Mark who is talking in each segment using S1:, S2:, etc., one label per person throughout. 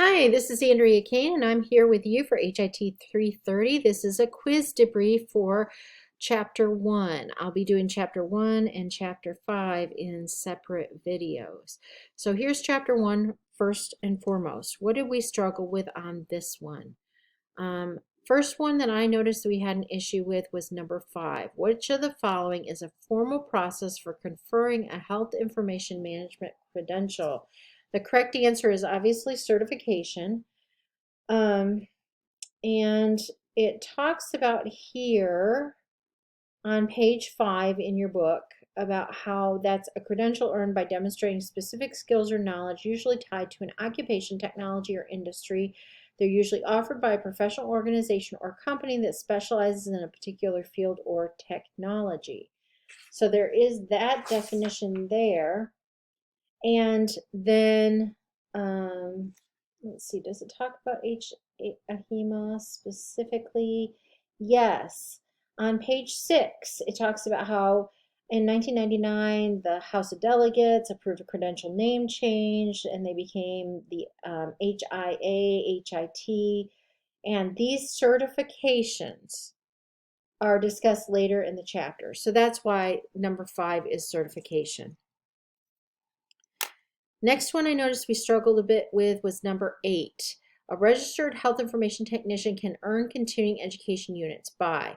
S1: Hi, this is Andrea Kane, and I'm here with you for HIT 330. This is a quiz debrief for Chapter 1. I'll be doing Chapter 1 and Chapter 5 in separate videos. So here's Chapter 1 first and foremost. What did we struggle with on this one? First one that I noticed we had an issue with was number 5. Which of the following is a formal process for conferring a health information management credential? The correct answer is obviously certification. Um, and it talks about here on page 5 in your book about how that's a credential earned by demonstrating specific skills or knowledge, usually tied to an occupation, technology, or industry. They're usually offered by a professional organization or company that specializes in a particular field or technology. So there is that definition there. And then, let's see, does it talk about AHIMA specifically? Yes. On page 6, it talks about how in 1999, the House of Delegates approved a credential name change and they became the HIA, HIT, and these certifications are discussed later in the chapter. So that's why number 5 is certification. Next one I noticed we struggled a bit with was number 8. A registered health information technician can earn continuing education units by.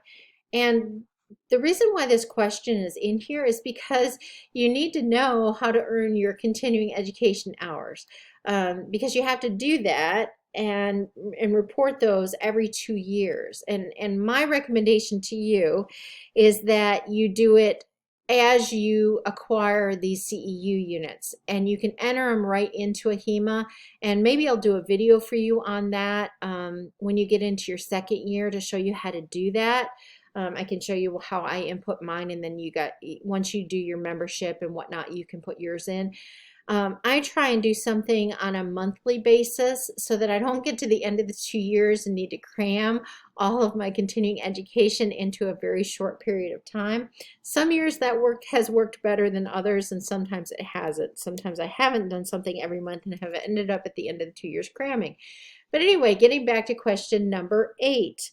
S1: And the reason why this question is in here is because you need to know how to earn your continuing education hours, because you have to do that and report those every 2 years. And my recommendation to you is that you do it as you acquire these CEU units, and you can enter them right into AHIMA, and maybe I'll do a video for you on that when you get into your second year to show you how to do that. I can show you how I input mine, and then once you do your membership and whatnot, you can put yours in. I try and do something on a monthly basis so that I don't get to the end of the 2 years and need to cram all of my continuing education into a very short period of time. Some years that has worked better than others, and sometimes it hasn't. Sometimes I haven't done something every month and have ended up at the end of the 2 years cramming. But anyway, getting back to question number 8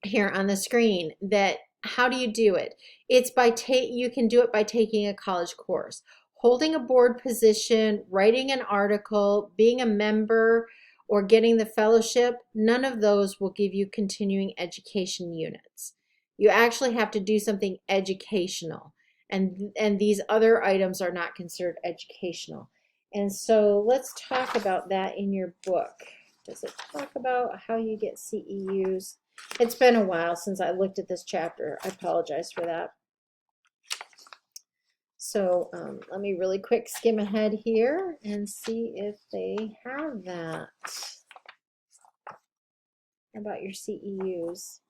S1: here on the screen, that how do you do it? It's by you can do it by taking a college course, holding a board position, writing an article, being a member, or getting the fellowship. None of those will give you continuing education units. You actually have to do something educational, and these other items are not considered educational. And so let's talk about that in your book. Does it talk about how you get CEUs? It's been a while since I looked at this chapter. I apologize for that. So let me really quick skim ahead here and see if they have that about your CEUs.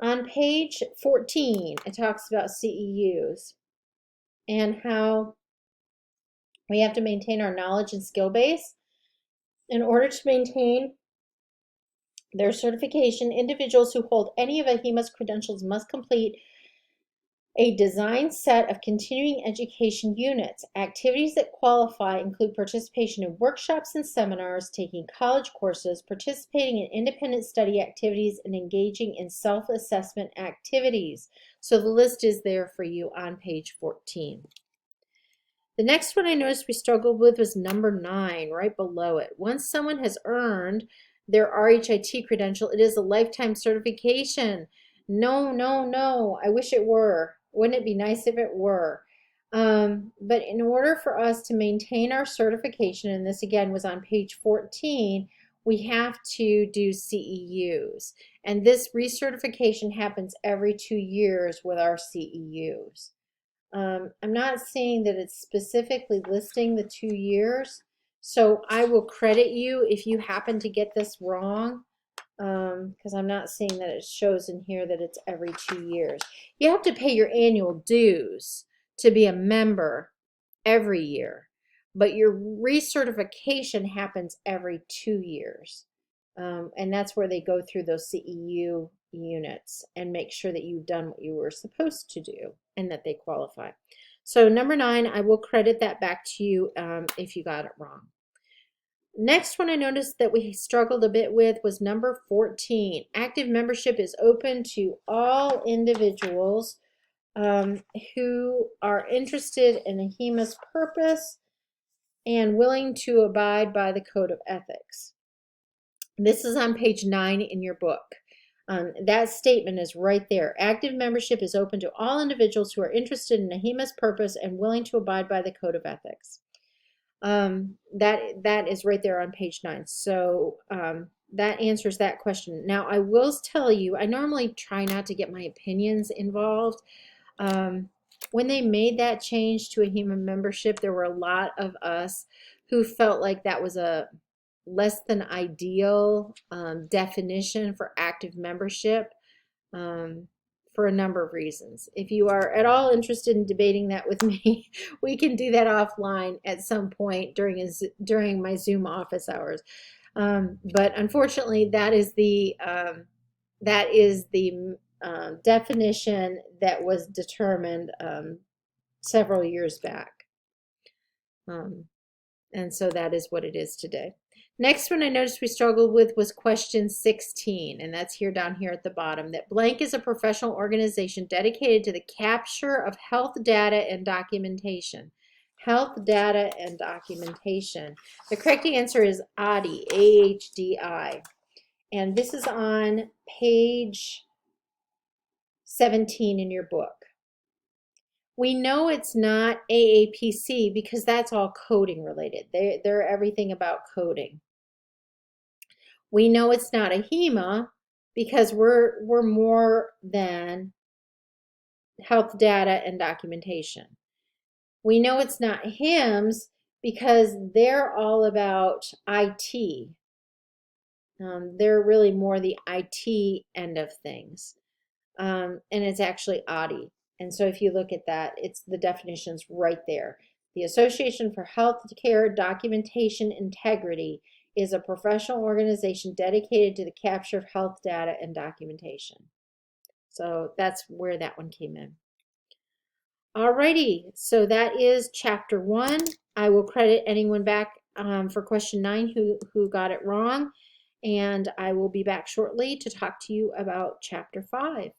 S1: On page 14, it talks about CEUs and how we have to maintain our knowledge and skill base. In order to maintain their certification, individuals who hold any of AHIMA's credentials must complete a designed set of continuing education units. Activities that qualify include participation in workshops and seminars, taking college courses, participating in independent study activities, and engaging in self-assessment activities. So the list is there for you on page 14. The next one I noticed we struggled with was number 9, right below it. Once someone has earned their RHIT credential, it is a lifetime certification. No, no, no. I wish it were. Wouldn't it be nice if it were? But in order for us to maintain our certification, and this again was on page 14, we have to do CEUs. And this recertification happens every 2 years with our CEUs. I'm not seeing that it's specifically listing the 2 years, so I will credit you if you happen to get this wrong, because I'm not seeing that it shows in here that it's every 2 years. You have to pay your annual dues to be a member every year, but your recertification happens every 2 years. And that's where they go through those CEU units and make sure that you've done what you were supposed to do and that they qualify. So number 9, I will credit that back to you if you got it wrong. Next one I noticed that we struggled a bit with was number 14. Active membership is open to all individuals who are interested in AHIMA's purpose and willing to abide by the code of ethics. This is on page 9 in your book. That statement is right there. Active membership is open to all individuals who are interested in AHIMA's purpose and willing to abide by the code of ethics. That is right there on page 9. So that answers that question. Now, I will tell you, I normally try not to get my opinions involved. When they made that change to AHIMA membership, there were a lot of us who felt like that was a less than ideal definition for active membership for a number of reasons. If you are at all interested in debating that with me, we can do that offline at some point during my Zoom office hours. But unfortunately, that is the definition that was determined several years back. And so that is what it is today. Next one I noticed we struggled with was question 16, and that's down here at the bottom, that blank is a professional organization dedicated to the capture of health data and documentation. Health data and documentation. The correct answer is AHDI, A-H-D-I. And this is on page 17 in your book. We know it's not AAPC because that's all coding related. They're everything about coding. We know it's not AHIMA because we're more than health data and documentation. We know it's not HIMSS because they're all about IT. They're really more the IT end of things. And it's actually AHDI. And so if you look at that, it's the definitions right there. The Association for Healthcare Documentation Integrity is a professional organization dedicated to the capture of health data and documentation. So that's where that one came in. Alrighty, so that is chapter 1. I will credit anyone back for question 9 who got it wrong. And I will be back shortly to talk to you about chapter 5.